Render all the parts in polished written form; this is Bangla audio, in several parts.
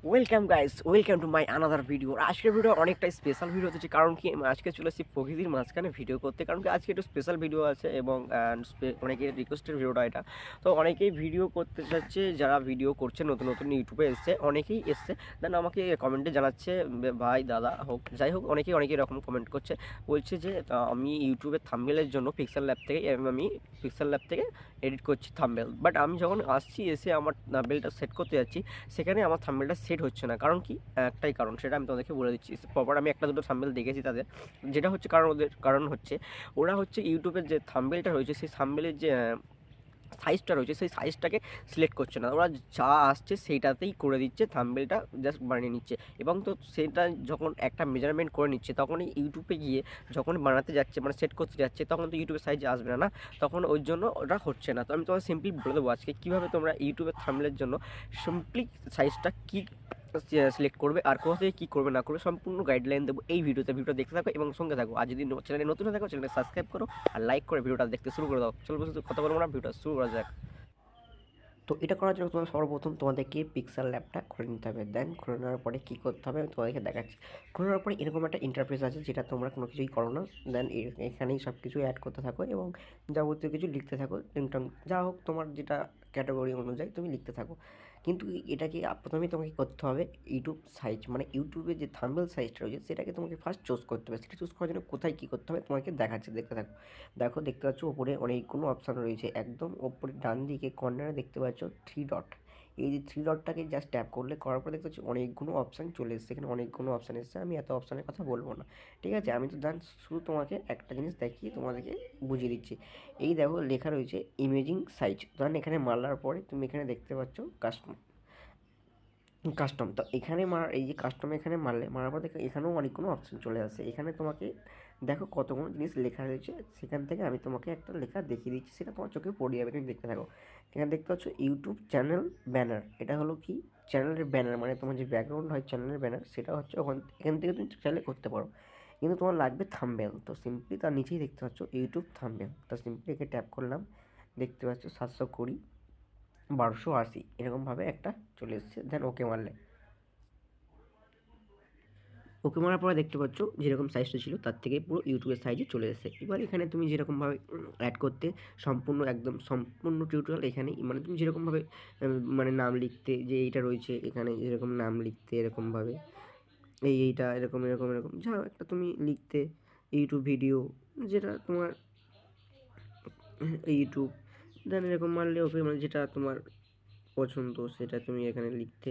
Welcome guys, welcome to my another video. আজকের ভিডিও অনেকটাই স্পেশাল ভিডিও হচ্ছে, কারণ কি আমি আজকে চলে এসেছি প্রকৃতির মাঝখানে ভিডিও করতে। কারণ কি আজকে একটু স্পেশাল ভিডিও আছে এবং অনেকের রিকোয়েস্টের ভিডিওটা এটা। তো অনেকেই ভিডিও করতে চাচ্ছে, যারা ভিডিও করছে নতুন নতুন ইউটিউবে এসছে, অনেকেই এসছে। দেন আমাকে কমেন্টে জানাচ্ছে, ভাই দাদা হোক যাই হোক, অনেকেই এরকম কমেন্ট করছে, বলছে যে আমি ইউটিউবের থাম্বনেলের জন্য পিক্সেল ল্যাব থেকে এডিট করছি থাম্বনেল। বাট আমি যখন আসছি, এসে আমার থাম্বনেলটা সেট করতে যাচ্ছি, সেখানে আমার থাম্বনেলটা সেট হচ্ছে না। কারণ কি, একটাই কারণ, সেটা আমি তোমাদেরকে বলে দিচ্ছি প্রপার। আমি একটা দুটো থাম্বনেল দেখেছি তাদের, যেটা হচ্ছে কারণ হচ্ছে ওরা হচ্ছে ইউটিউবের যে থাম্বনেলটা রয়েছে, সেই থাম্বনেলের যে সাইজটা রয়েছে, সেই সাইজটাকে সিলেক্ট করছে না। ওরা যা আসছে সেইটাতেই করে দিচ্ছে, থাম্বনেলটা জাস্ট বানিয়ে নিচ্ছে। এবং তো সেটা যখন একটা মেজারমেন্ট করে নিচ্ছে, তখনই ইউটিউবে গিয়ে যখন বানাতে যাচ্ছে, মানে সেট করতে যাচ্ছে, তখন তো ইউটিউবের সাইজ আসবে না, তখন ওই জন্য ওটা হচ্ছে না। তো আমি তোমাকে সিম্পলি বলে দেবো আজকে কীভাবে তোমরা ইউটিউবের থাম্বনেলের জন্য সিম্পলি সাইজটা কী সিলেক্ট করবে আর কোথা থেকে কী করবে না করবে, সম্পূর্ণ গাইডলাইন দেবো এই ভিডিওতে। ভিডিও দেখতে থাকো এবং সঙ্গে থাকো। আর যদি চ্যানেলে নতুন হয়ে থাকো, চ্যানেলটা সাবস্ক্রাইব করো আর লাইক করে ভিডিওটা দেখতে শুরু করে দাও। চলো বসে কথা বলবো না, ভিডিওটা শুরু করা যাক। তো এটা করার জন্য তোমার সর্বপ্রথম তোমাদেরকে পিক্সেল ল্যাবটা খুলে নিতে হবে। দেন খুলে নেওয়ার পরে কী করতে হবে আমি তোমাদেরকে দেখাচ্ছি। খুলে নেওয়ার পরে এরকম একটা ইন্টারফেস আছে, যেটা তোমরা কোনো কিছুই করো না। দেন এখানেই সব কিছু অ্যাড করতে থাকো এবং যাবতীয় কিছু লিখতে থাকো। যা হোক তোমার যেটা ক্যাটাগরি অনুযায়ী তুমি লিখতে থাকো। কিন্তু এটাকে প্রথমেই তোমাকে করতে হবে ইউটিউব সাইজ, মানে ইউটিউবে যে থাম্বনেল সাইজটা রয়েছে সেটাকে তোমাকে ফার্স্ট চুজ করতে হবে। সেটা চুজ করার জন্য কোথায় কী করতে হবে তোমাকে দেখাচ্ছে, দেখতে থাকো। দেখতে পাচ্ছ ওপরে অনেকগুলো অপশান রয়েছে। একদম ওপরে ডান দিকে কর্নারে দেখতে পাচ্ছ থ্রি ডট। এই যে থ্রি ডটটাকে জাস্ট ট্যাপ করলে, করার পর দেখতে পাচ্ছি অনেকগুলো অপশান চলে এসেছে। এখানে অনেকগুলো অপশান এসেছে, আমি এত অপশানের কথা বলবো না, ঠিক আছে। আমি তো শুধু তোমাকে একটা জিনিস দেখিয়ে তোমাদেরকে বুঝিয়ে দিচ্ছি। এই দেখো লেখা রয়েছে ইমেজিং সাইজ। ধরেন এখানে মারার পরে তুমি এখানে দেখতে পাচ্ছ কাস্টম। তো এখানে এই যে কাস্টমে এখানে মারার পর দেখো এখানেও অনেকগুলো অপশান চলে আসে। এখানে তোমাকে দেখো কতগুলো জিনিস লেখা রয়েছে, সেখান থেকে আমি তোমাকে একটা লেখা দেখিয়ে দিচ্ছি, সেটা তোমার চোখে পড়ে যাবে, তুমি দেখতে থাকো। এখানে দেখতে পাচ্ছ ইউটিউব চ্যানেল ব্যানার। এটা হলো কি, চ্যানেলের ব্যানার, মানে তোমার যে ব্যাকগ্রাউন্ড হয় চ্যানেলের ব্যানার, সেটা হচ্ছে এখান থেকে তুমি চাইলে করতে পারো। কিন্তু তোমার লাগবে থাম্বনেল। তো সিম্পলি তার নিচেই দেখতে পাচ্ছ ইউটিউব থাম্বনেল। তো সিম্পলি একে ট্যাপ করলাম, দেখতে পাচ্ছ 720, 1280 এরকমভাবে একটা চলে এসেছে। দেন ওকে মারলে, ওকে মারার পরে দেখতে পাচ্ছ যেরকম সাইজটা ছিল তার থেকে পুরো ইউটিউবের সাইজে চলে এসেছে। এবার এখানে তুমি যেরকমভাবে অ্যাড করতে, সম্পূর্ণ টিউটোরিয়াল এখানেই, মানে তুমি যেরকমভাবে মানে নাম লিখতে, যে এইটা রয়েছে এখানে যেরকম নাম লিখতে এরকমভাবে, এইটা এরকম এরকম এরকম যা একটা তুমি লিখতে, ইউটিউব ভিডিও, যেটা তোমার ইউটিউব, দেন এরকম মারলে ওকে, মানে যেটা তোমার পছন্দ সেটা তুমি এখানে লিখতে।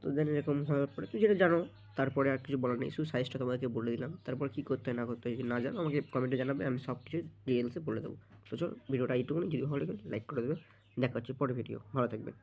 তো দেন এরকম হওয়ার পরে তুমি যেটা জানো, তারপরে আর কিছু বলার নেই, শুধু সাইজটা তোমাকে বলে দিলাম। তারপর কী করতে হয় না করতে হয় যদি না জানো, আমাকে কমেন্টে জানাবে, আমি সব কিছু ডিটেলসে বলে দেবো। তো চলো ভিডিওটা এইটুকুনি, যদি ভালো লাগে লাইক করে দেবে। দেখা হচ্ছে পরে ভিডিও, ভালো থাকবেন।